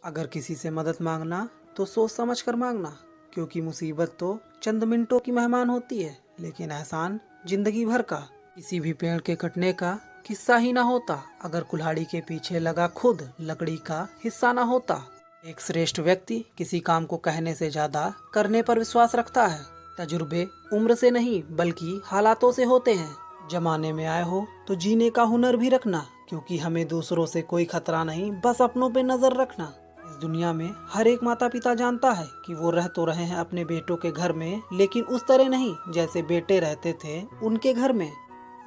अगर किसी से मदद मांगना तो सोच समझ कर मांगना, क्योंकि मुसीबत तो चंद मिनटों की मेहमान होती है, लेकिन एहसान जिंदगी भर का। किसी भी पेड़ के कटने का किस्सा ही ना होता अगर कुल्हाड़ी के पीछे लगा खुद लकड़ी का हिस्सा ना होता। एक श्रेष्ठ व्यक्ति किसी काम को कहने से ज्यादा करने पर विश्वास रखता है। तजुर्बे उम्र से नहीं बल्कि हालातों से होते हैं। जमाने में आए हो तो जीने का हुनर भी रखना, क्योंकि हमें दूसरों से कोई खतरा नहीं, बस अपनों पे नजर रखना। इस दुनिया में हर एक माता पिता जानता है कि वो रह तो रहे हैं अपने बेटों के घर में, लेकिन उस तरह नहीं जैसे बेटे रहते थे उनके घर में।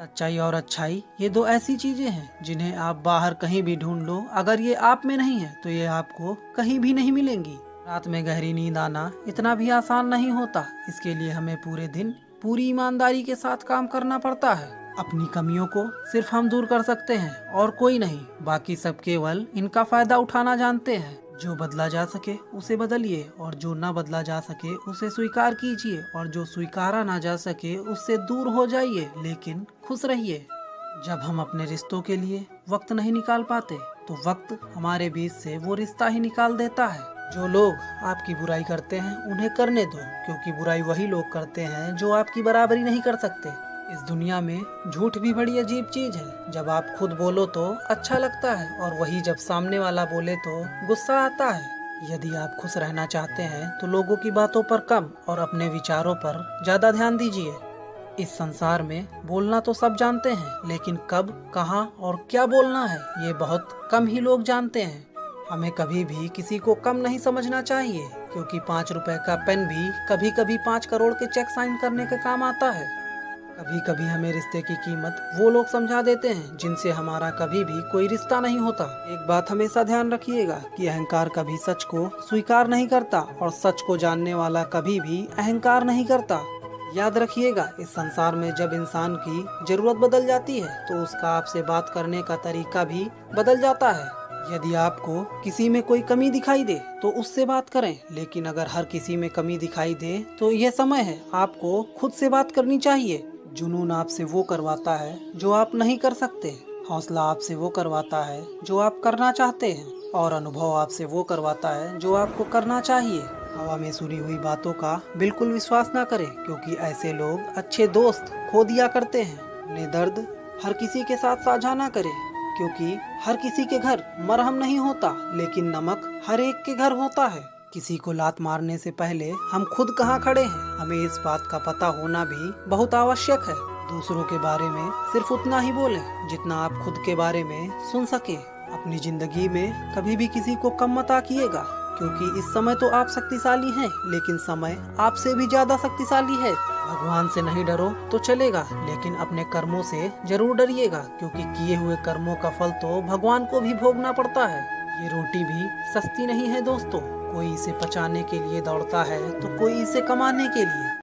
सच्चाई और अच्छाई ये दो ऐसी चीजें हैं जिन्हें आप बाहर कहीं भी ढूंढ लो, अगर ये आप में नहीं है तो ये आपको कहीं भी नहीं मिलेंगी। रात में गहरी नींद आना इतना भी आसान नहीं होता, इसके लिए हमें पूरे दिन पूरी ईमानदारी के साथ काम करना पड़ता है। अपनी कमियों को सिर्फ हम दूर कर सकते हैं और कोई नहीं, बाकी सब केवल इनका फायदा उठाना जानते हैं। जो बदला जा सके उसे बदलिए, और जो ना बदला जा सके उसे स्वीकार कीजिए, और जो स्वीकारा ना जा सके उससे दूर हो जाइए, लेकिन खुश रहिए। जब हम अपने रिश्तों के लिए वक्त नहीं निकाल पाते तो वक्त हमारे बीच से वो रिश्ता ही निकाल देता है। जो लोग आपकी बुराई करते हैं उन्हें करने दो, क्योंकि बुराई वही लोग करते हैं जो आपकी बराबरी नहीं कर सकते। इस दुनिया में झूठ भी बड़ी अजीब चीज है। जब आप खुद बोलो तो अच्छा लगता है, और वही जब सामने वाला बोले तो गुस्सा आता है। यदि आप खुश रहना चाहते हैं तो लोगों की बातों पर कम और अपने विचारों पर ज्यादा ध्यान दीजिए। इस संसार में बोलना तो सब जानते हैं, लेकिन कब, कहाँ और क्या बोलना है ये बहुत कम ही लोग जानते हैं। हमें कभी भी किसी को कम नहीं समझना चाहिए, क्योंकि 5 रुपए का पेन भी कभी कभी 5 करोड़ के चेक साइन करने के काम आता है। कभी कभी हमें रिश्ते की कीमत वो लोग समझा देते हैं जिनसे हमारा कभी भी कोई रिश्ता नहीं होता। एक बात हमेशा ध्यान रखिएगा कि अहंकार कभी सच को स्वीकार नहीं करता, और सच को जानने वाला कभी भी अहंकार नहीं करता। याद रखिएगा, इस संसार में जब इंसान की जरूरत बदल जाती है तो उसका आपसे बात करने का तरीका भी बदल जाता है। यदि आपको किसी में कोई कमी दिखाई दे तो उससे बात करें, लेकिन अगर हर किसी में कमी दिखाई दे तो यह समय है आपको खुद से बात करनी चाहिए। जुनून आपसे वो करवाता है जो आप नहीं कर सकते, हौसला आपसे वो करवाता है जो आप करना चाहते हैं, और अनुभव आपसे वो करवाता है जो आपको करना चाहिए। हवा में सुनी हुई बातों का बिल्कुल विश्वास ना करें, क्योंकि ऐसे लोग अच्छे दोस्त खो दिया करते हैं। अपने दर्द हर किसी के साथ साझा ना करें, क्योंकि हर किसी के घर मरहम नहीं होता, लेकिन नमक हर एक के घर होता है। किसी को लात मारने से पहले हम खुद कहाँ खड़े हैं, हमें इस बात का पता होना भी बहुत आवश्यक है। दूसरों के बारे में सिर्फ उतना ही बोलें जितना आप खुद के बारे में सुन सके। अपनी जिंदगी में कभी भी किसी को कम मत आकिएगा, क्योंकि इस समय तो आप शक्तिशाली हैं, लेकिन समय आपसे भी ज्यादा शक्तिशाली है। भगवान से नहीं डरो तो चलेगा, लेकिन अपने कर्मों से जरूर डरिएगा, क्योंकि किए हुए कर्मों का फल तो भगवान को भी भोगना पड़ता है। ये रोटी भी सस्ती नहीं है दोस्तों, कोई इसे पचाने के लिए दौड़ता है तो कोई इसे कमाने के लिए।